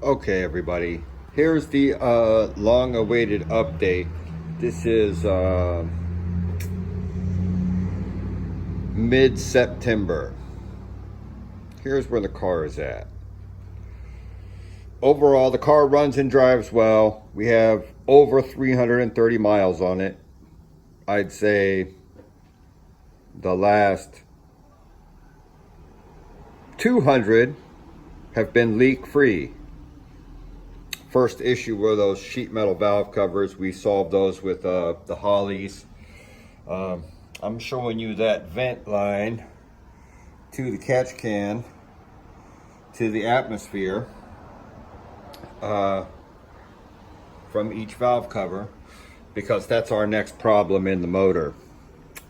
Okay, everybody. Here's the long-awaited update. This is mid-September. Here's where the car is at. Overall, the car runs and drives well. We have over 330 miles on it. I'd say the last 200 have been leak-free. First issue were those sheet metal valve covers. We solved those with the Hollies. I'm showing you that vent line to the catch can to the atmosphere from each valve cover, because that's our next problem in the motor.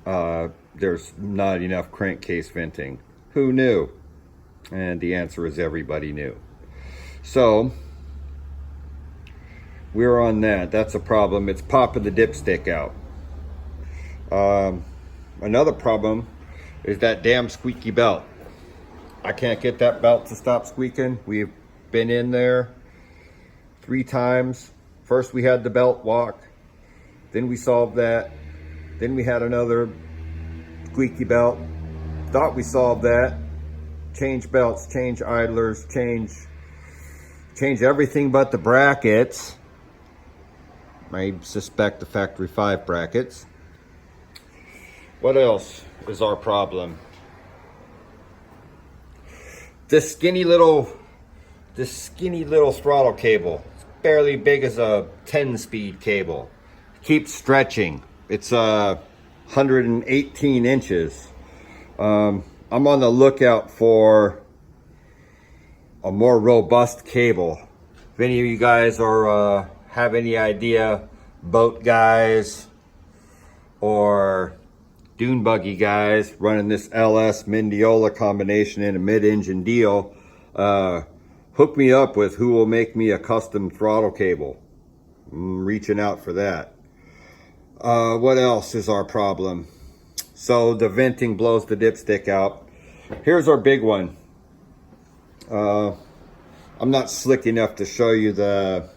There's not enough crankcase venting. Who knew? And the answer is everybody knew. So we're on that. That's a problem. It's popping the dipstick out. Another problem is that damn squeaky belt. I can't get that belt to stop squeaking. We've been in there 3 times. First we had the belt walk, then we solved that, then we had another squeaky belt. Thought we solved that. Change belts, change idlers, change everything but the brackets. I suspect the factory 5 brackets. What else is our problem? This skinny little throttle cable. It's barely big as a 10-speed cable. Keeps stretching. It's 118 inches. I'm on the lookout for a more robust cable. If any of you guys are have any idea, boat guys or dune buggy guys running this LS Mendiola combination in a mid-engine deal, hook me up with who will make me a custom throttle cable. I'm reaching out for that. What else is our problem? So the venting blows the dipstick out. Here's our big one. I'm not slick enough to show you the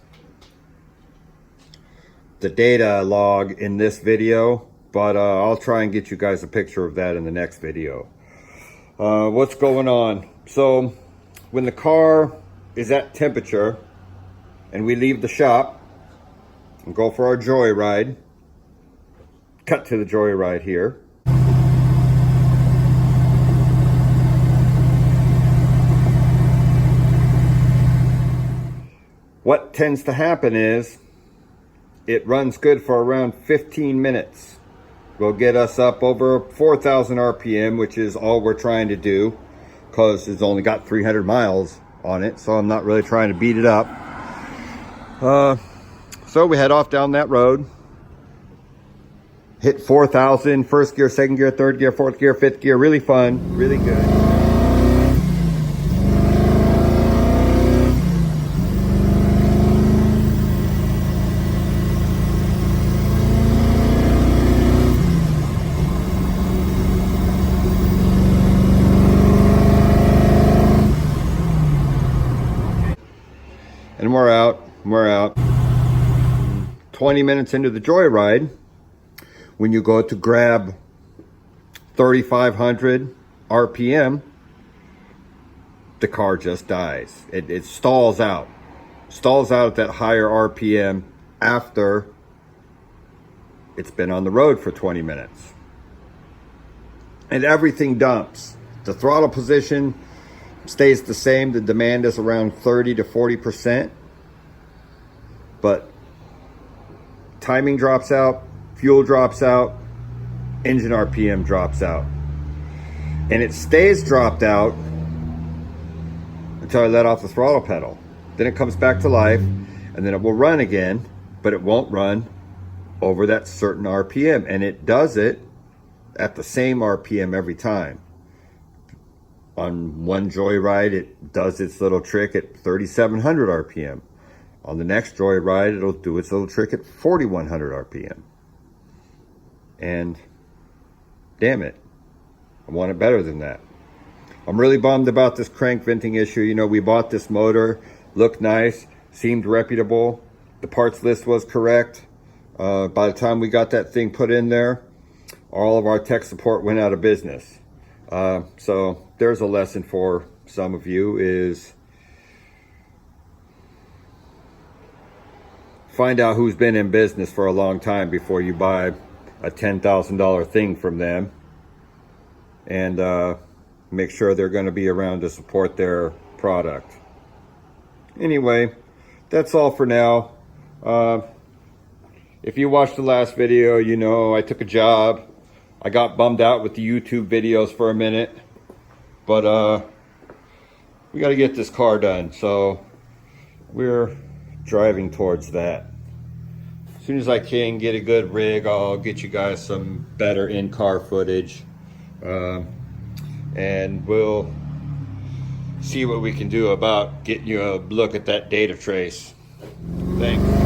data log in this video, but I'll try and get you guys a picture of that in the next video. What's going on? So when the car is at temperature and we leave the shop and go for our joyride, cut to the joyride here. What tends to happen is it runs good for around 15 minutes. Will get us up over 4,000 RPM, which is all we're trying to do, because it's only got 300 miles on it, so I'm not really trying to beat it up. So we head off down that road, hit 4,000, first gear, second gear, third gear, fourth gear, fifth gear. Really fun, really good. And we're out. 20 minutes into the joyride, when you go to grab 3,500 RPM, the car just dies. It stalls out at that higher RPM after it's been on the road for 20 minutes. And everything dumps. The throttle position stays the same. The demand is around 30 to 40%, but timing drops out, fuel drops out, engine RPM drops out, and it stays dropped out until I let off the throttle pedal. Then it comes back to life, and then it will run again, but it won't run over that certain RPM, and it does it at the same RPM every time. On one joyride, it does its little trick at 3,700 RPM. On the next joyride, it'll do its little trick at 4,100 RPM. And damn it, I want it better than that. I'm really bummed about this crank venting issue. You know, we bought this motor looked nice, seemed reputable. The parts list was correct. By the time we got that thing put in there, all of our tech support went out of business. So there's a lesson for some of you, is find out who's been in business for a long time before you buy a $10,000 thing from them, and make sure they're going to be around to support their product. Anyway, that's all for now. If you watched the last video, you know I took a job. I got bummed out with the YouTube videos for a minute, but we got to get this car done, so we're driving towards that. As soon as I can get a good rig, I'll get you guys some better in-car footage, and we'll see what we can do about getting you a look at that data trace. Thanks.